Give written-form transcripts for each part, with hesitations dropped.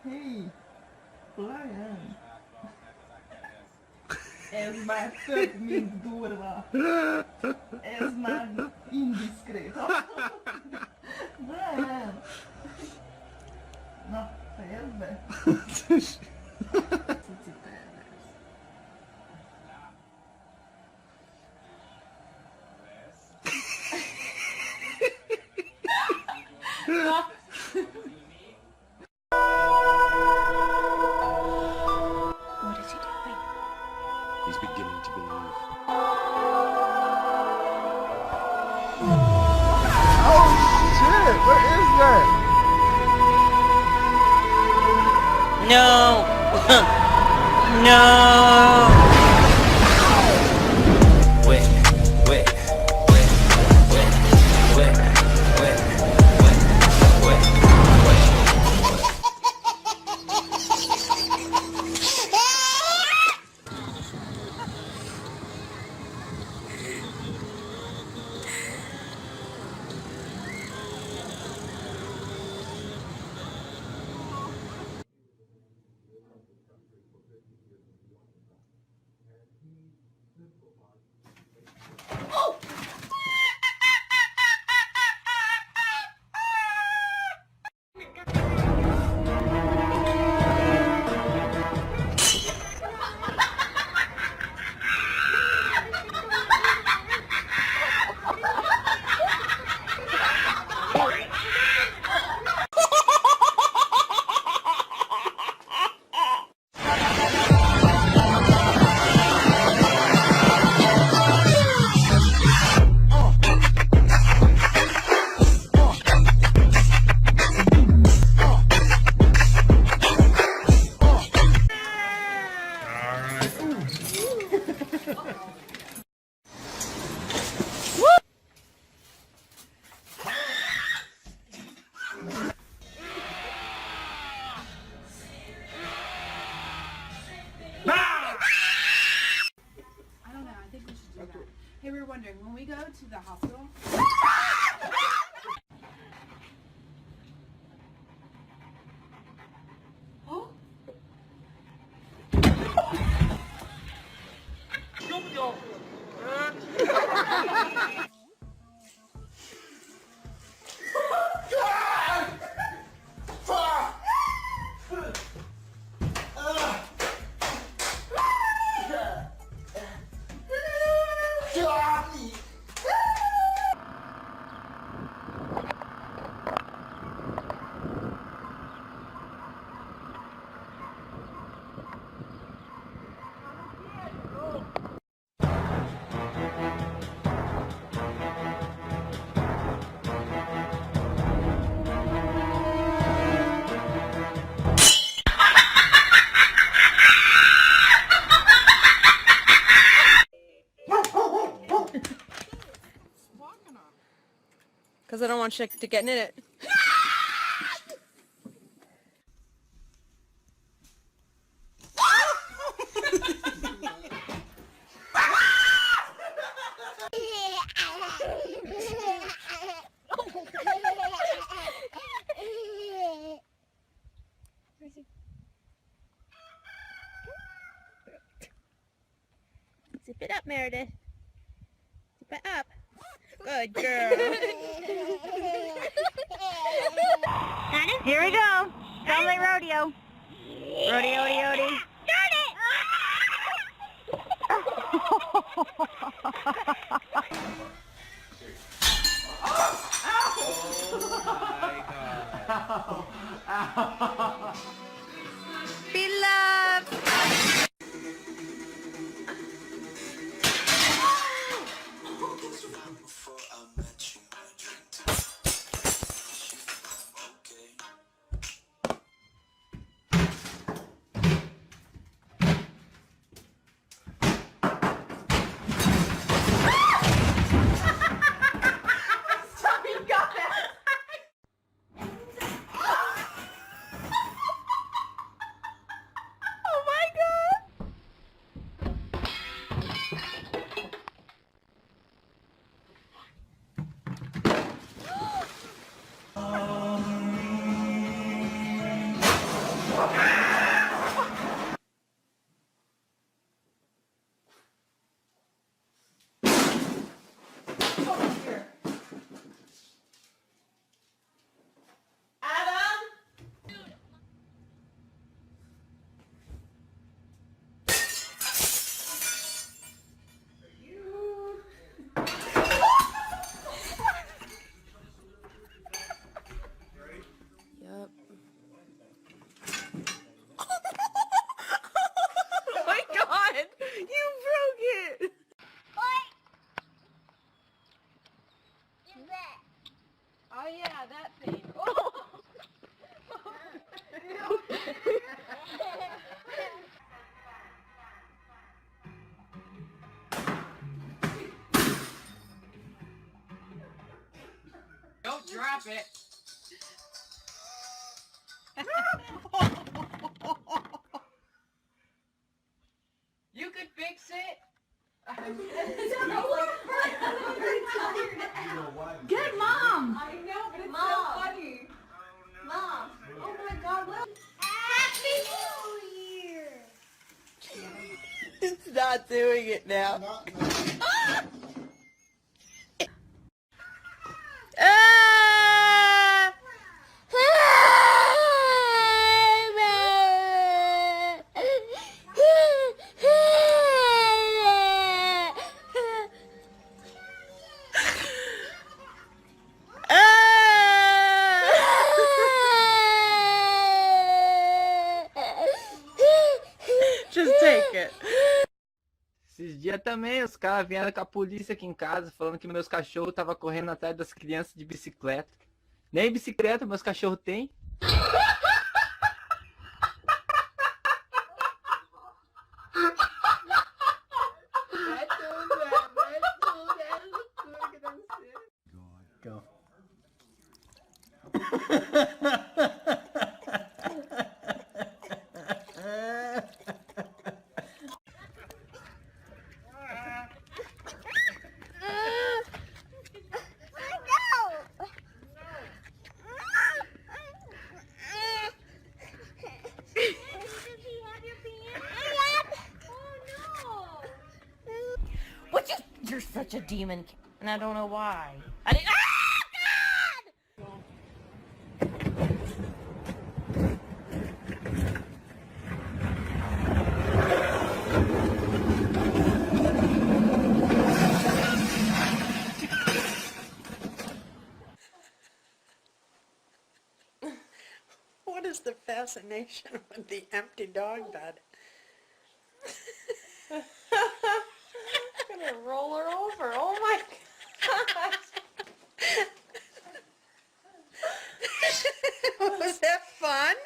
Hey, Brian. Ez már több, mint durva. Ez már indiszkrét. Brian. Na, fejezd be. Cici pervers. Na. What is he doing? He's beginning to believe. Oh shit! What is that? No! No! Wait, wait, wait, wait, wait, wait, wait, wait, I don't know. I think we should do that. Hey, we were wondering, when we go to the hospital... Oh? Because I don't want Chick to get in it. Zip it up, Meredith. Zip it up. Good girl. Here we go. Sunlight rodeo. Rodeo, rodeo. Start it! Oh my god. Beloved. Oh yeah, that thing. Don't drop it. You could fix it. Get mom. I know, but it's so funny. Mom. Oh my God. Look. Happy New Year. It's not doing it now. Just take it. Esses dias também os caras vieram com a polícia aqui em casa falando que meus cachorros estavam correndo atrás das crianças de bicicleta. Nem bicicleta meus cachorros têm. Go. You're such a demon, and I don't know why. I didn't. What is the fascination with the empty dog bed? I'm gonna roll her over. Oh my God. Was that fun?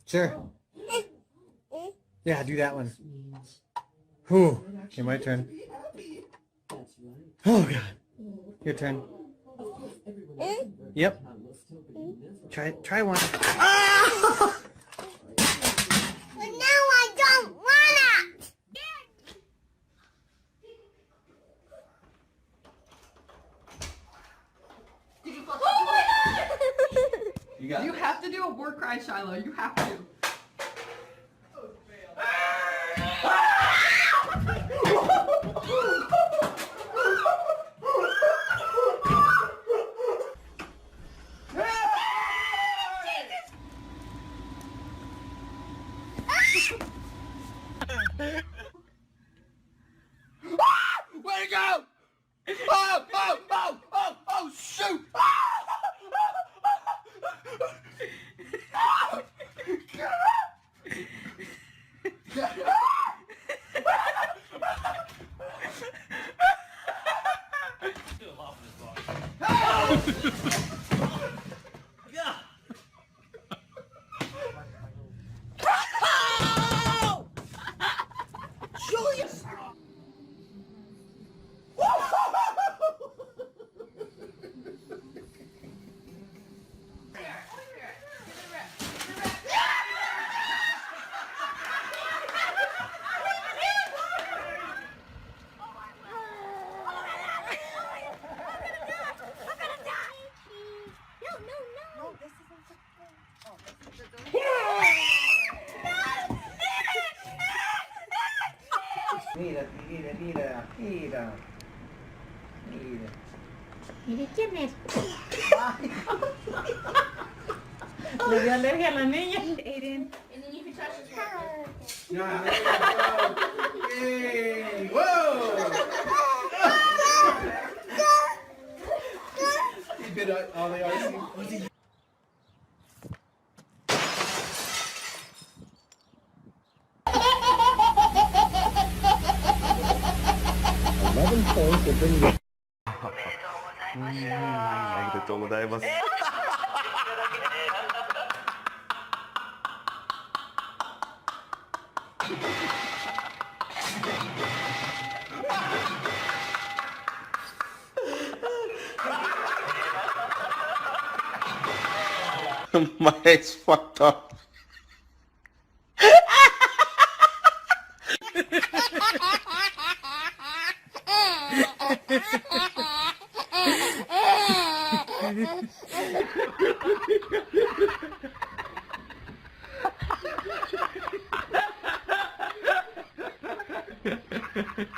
Sure. Yeah, do that one. Whew. Okay, my turn. Oh God. Your turn. Yep. Try one. Ah! But now I don't wanna. You have to do a war cry, Shiloh. You have to. Where'd it go? Oh, shoot! Mira. Mire quién es. Le dio alergia a la niña. Aiden. And then you can touch his hair. Hey, whoa! He bit all the icing. My head's fucked up.